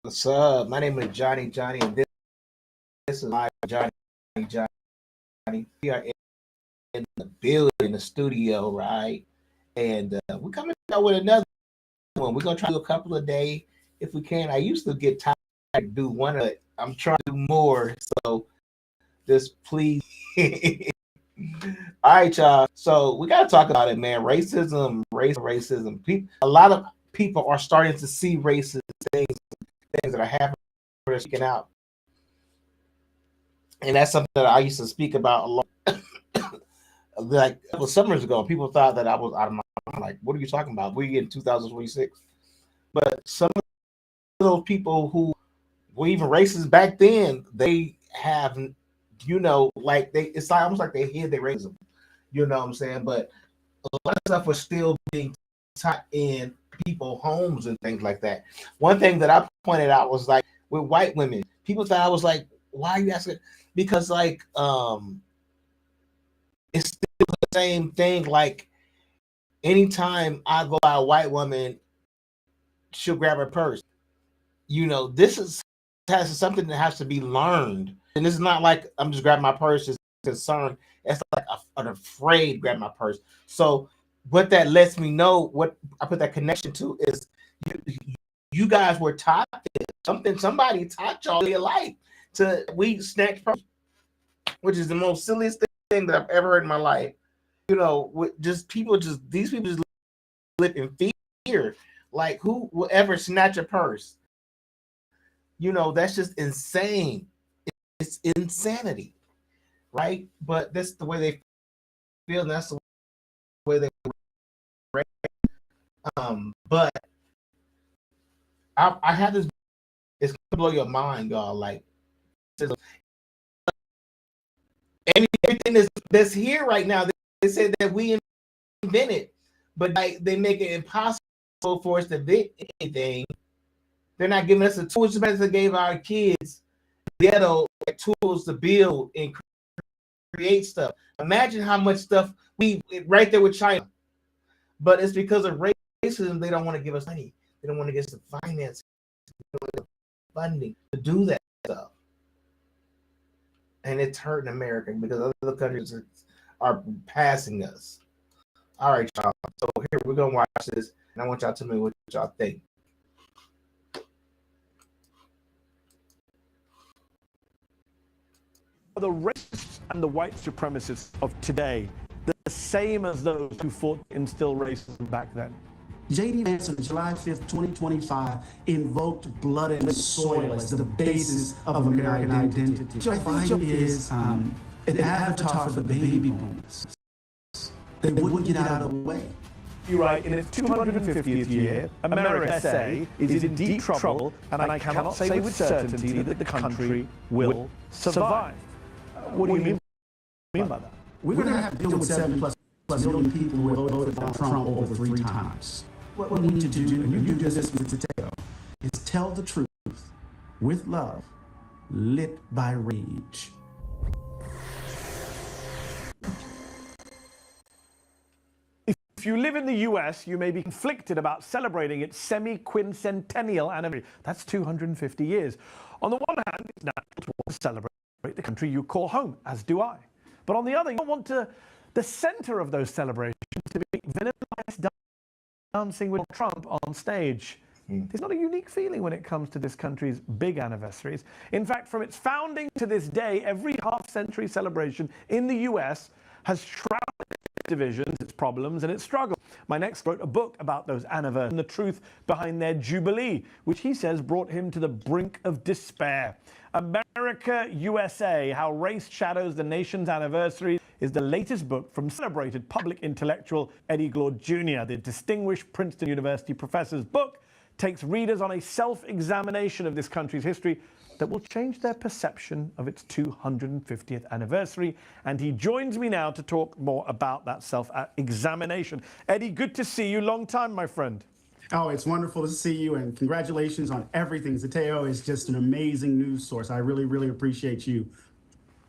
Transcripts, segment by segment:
What's up? My name is Johnny, and this is my Johnny. We are in the building, in the studio, right? And we're coming out with another one. We're gonna try to do a couple a day if we can. I used to get tired to do one, but I'm trying to do more. So just please. All right, y'all. So we gotta talk about it, man. Racism. People, a lot of people are starting to see racist things that are happening, speaking out, and that's something that I used to speak about a lot. Like a couple of summers ago, people thought that I was out of my mind. Like, what are you talking about? We're in 2026. But some of those people who were even racist back then, they have, like it's like almost like they hid their racism. You know what I'm saying? But a lot of stuff was still being taught in people homes and things like that. One thing that I pointed out was like with white women, people thought I was like, why are you asking? Because it's still the same thing. Like anytime I go by a white woman, she'll grab her purse. This is has something that has to be learned. And this is not like I'm just grabbing my purse as concerned. It's like an afraid grab my purse. So what that lets me know, what I put that connection to is you guys were taught this. Somebody taught y'all your life to we snatch purse, which is the most silliest thing that I've ever heard in my life. These people just live in fear. Like who will ever snatch a purse? That's just insane. It's insanity, right? But that's the way they feel, and that's the way they. But I have this. It's gonna blow your mind, y'all. Like everything that's here right now. They say that we invented, but like they make it impossible for us to invent anything. They're not giving us the tools that they gave our kids ghetto tools to build and create stuff. Imagine how much stuff we right there with China. But it's because of racism, they don't want to give us money. They don't want to give us the finance, the funding to do that stuff. And it's hurting America because other countries are passing us. All right, y'all. So here we're gonna watch this, and I want y'all to tell me what y'all think. The racists and the white supremacists of today the same as those who fought to instill racism back then? J.D. Vance on July 5th, 2025, invoked blood and soil as the basis of American identity. Joe Biden is an avatar for the baby boomers. They wouldn't get out of the way. You're right, in its 250th year, America SA is in deep trouble, and I cannot say with certainty that the country will survive. What do you mean by that? We're going to have to deal with 7+ million people who have voted for Trump over 3 times. What we need to do, and you do this with Tateo, is tell the truth with love, lit by rage. If you live in the US, you may be conflicted about celebrating its semi-quincentennial anniversary. That's 250 years. On the one hand, it's natural to want to celebrate the country you call home, as do I. But on the other, you don't want the center of those celebrations to be villainized dancing with Trump on stage. There's not a unique feeling when it comes to this country's big anniversaries. In fact, from its founding to this day, every half-century celebration in the US has shrouded its divisions, its problems, and its struggles. My next wrote a book about those anniversaries and the truth behind their jubilee, which he says brought him to the brink of despair. America USA, How Race Shadows the Nation's Anniversary, is the latest book from celebrated public intellectual Eddie Glaude Jr. The distinguished Princeton University professor's book takes readers on a self-examination of this country's history that will change their perception of its 250th anniversary. And he joins me now to talk more about that self-examination. Eddie, good to see you. Long time, my friend. Oh, it's wonderful to see you, and congratulations on everything. Zateo is just an amazing news source. I really, really appreciate you.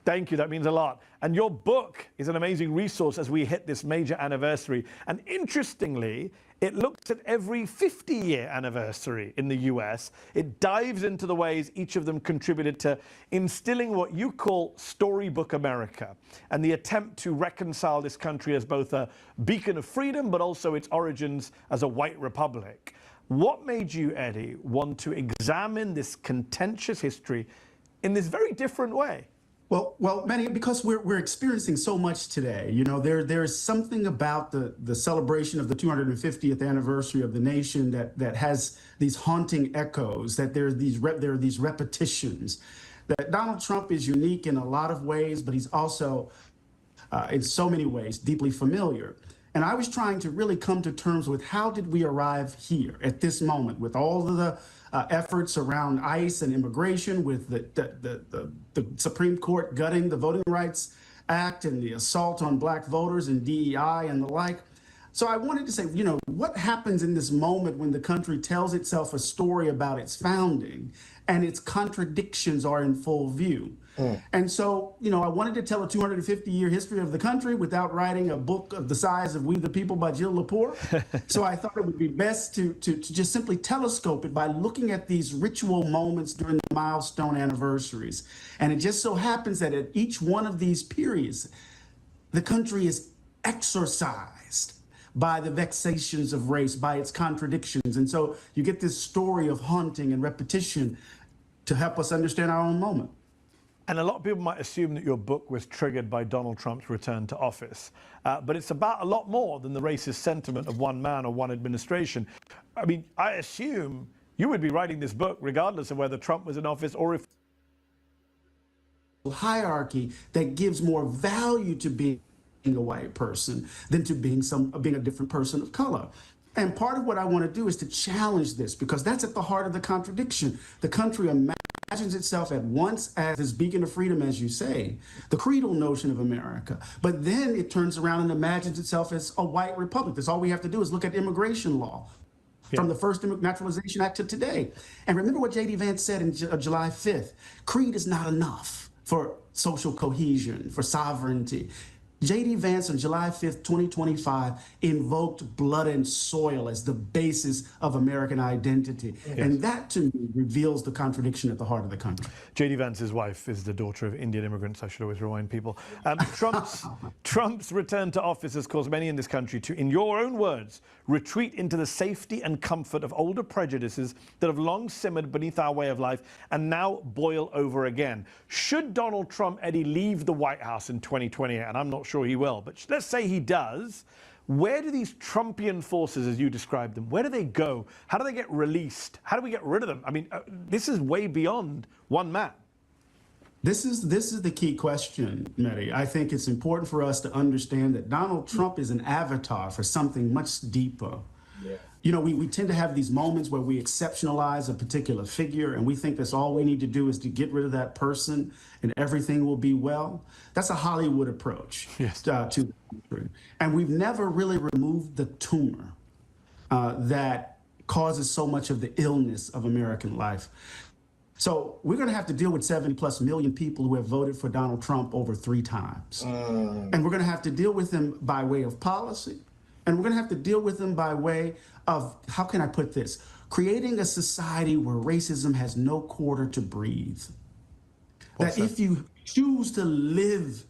Thank you, that means a lot. And your book is an amazing resource as we hit this major anniversary. And interestingly, It looks at every 50-year anniversary in the US. It dives into the ways each of them contributed to instilling what you call Storybook America and the attempt to reconcile this country as both a beacon of freedom but also its origins as a white republic. What made you, Eddie, want to examine this contentious history in this very different way? Well, Manny, because we're experiencing so much today. You know, there's something about the celebration of the 250th anniversary of the nation that has these haunting echoes. That there are these repetitions. That Donald Trump is unique in a lot of ways, but he's also, in so many ways, deeply familiar. And I was trying to really come to terms with how did we arrive here at this moment with all of the efforts around ICE and immigration, with the Supreme Court gutting the Voting Rights Act and the assault on black voters and DEI and the like. So I wanted to say, you know, what happens in this moment when the country tells itself a story about its founding and its contradictions are in full view? And so, you know, I wanted to tell a 250-year history of the country without writing a book of the size of We the People by Jill Lepore. So I thought it would be best to just simply telescope it by looking at these ritual moments during the milestone anniversaries. And it just so happens that at each one of these periods, the country is exorcised by the vexations of race, by its contradictions. And so you get this story of haunting and repetition to help us understand our own moment. And a lot of people might assume that your book was triggered by Donald Trump's return to office. But it's about a lot more than the racist sentiment of one man or one administration. I mean, I assume you would be writing this book regardless of whether Trump was in office or if... hierarchy that gives more value to being a white person than to being a different person of color. And part of what I want to do is to challenge this, because that's at the heart of the contradiction. The country imagines itself at once as this beacon of freedom, as you say, the creedal notion of America, but then it turns around and imagines itself as a white republic. That's all we have to do is look at immigration law from the first Naturalization Act to today. And remember what J.D. Vance said in July 5th, creed is not enough for social cohesion, for sovereignty. J.D. Vance on July 5th, 2025, invoked blood and soil as the basis of American identity. Yes. And that, to me, reveals the contradiction at the heart of the country. J.D. Vance's wife is the daughter of Indian immigrants, I should always remind people. Trump's return to office has caused many in this country to, in your own words, retreat into the safety and comfort of older prejudices that have long simmered beneath our way of life and now boil over again. Should Donald Trump, Eddie, leave the White House in 2028, and I'm not sure he will, but let's say he does, where do these Trumpian forces, as you described them, where do they go? How do they get released? How do we get rid of them? I mean, this is way beyond one man. This is the key question, Mehdi. I think it's important for us to understand that Donald Trump is an avatar for something much deeper. Yeah. You know, we tend to have these moments where we exceptionalize a particular figure and we think that's all we need to do is to get rid of that person and everything will be well. That's a Hollywood approach. Yes. To the country. And we've never really removed the tumor that causes so much of the illness of American life. So we're going to have to deal with 70+ million people who have voted for Donald Trump over 3 times. And we're going to have to deal with them by way of policy. And we're going to have to deal with them by way of, how can I put this, creating a society where racism has no quarter to breathe. That if you choose to live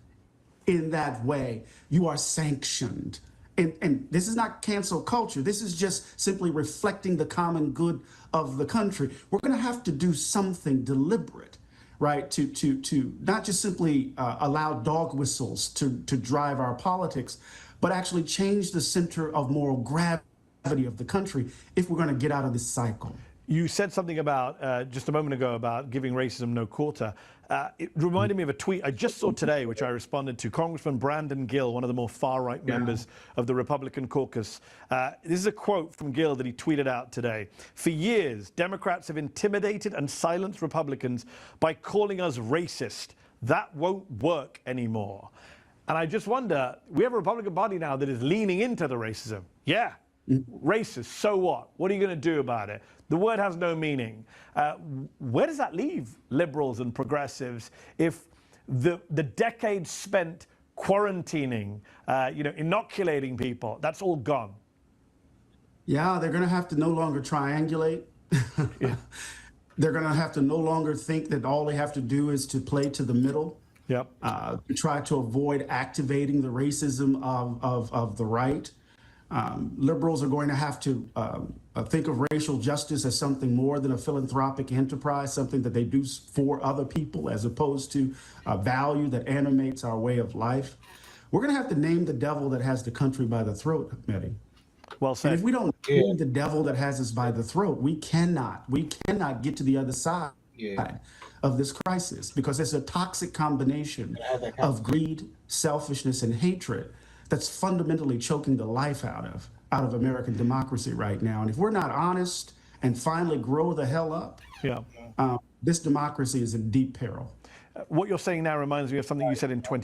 in that way, you are sanctioned. And this is not cancel culture. This is just simply reflecting the common good of the country. We're going to have to do something deliberate, right, to not just simply allow dog whistles to drive our politics, but actually change the center of moral gravity of the country if we're going to get out of this cycle. You said something about, just a moment ago, about giving racism no quarter. It reminded me of a tweet I just saw today, which I responded to. Congressman Brandon Gill, one of the more far-right members of the Republican caucus. This is a quote from Gill that he tweeted out today. "For years, Democrats have intimidated and silenced Republicans by calling us racist. That won't work anymore." And I just wonder, we have a Republican Party now that is leaning into the racism. Yeah, racist, so what? What are you going to do about it? The word has no meaning. Where does that leave liberals and progressives if the decades spent quarantining, inoculating people, that's all gone? Yeah, they're going to have to no longer triangulate. Yeah. They're going to have to no longer think that all they have to do is to play to the middle. Yep. Try to avoid activating the racism of the right. Liberals are going to have to think of racial justice as something more than a philanthropic enterprise, something that they do for other people, as opposed to a value that animates our way of life. We're going to have to name the devil that has the country by the throat, Mehdi. Well And said. if we don't name the devil that has us by the throat, we cannot get to the other side of this crisis, because it's a toxic combination of greed, selfishness, and hatred that's fundamentally choking the life out of American democracy right now. And if we're not honest and finally grow the hell up, Yeah. this democracy is in deep peril. What you're saying now reminds me of something you said in 20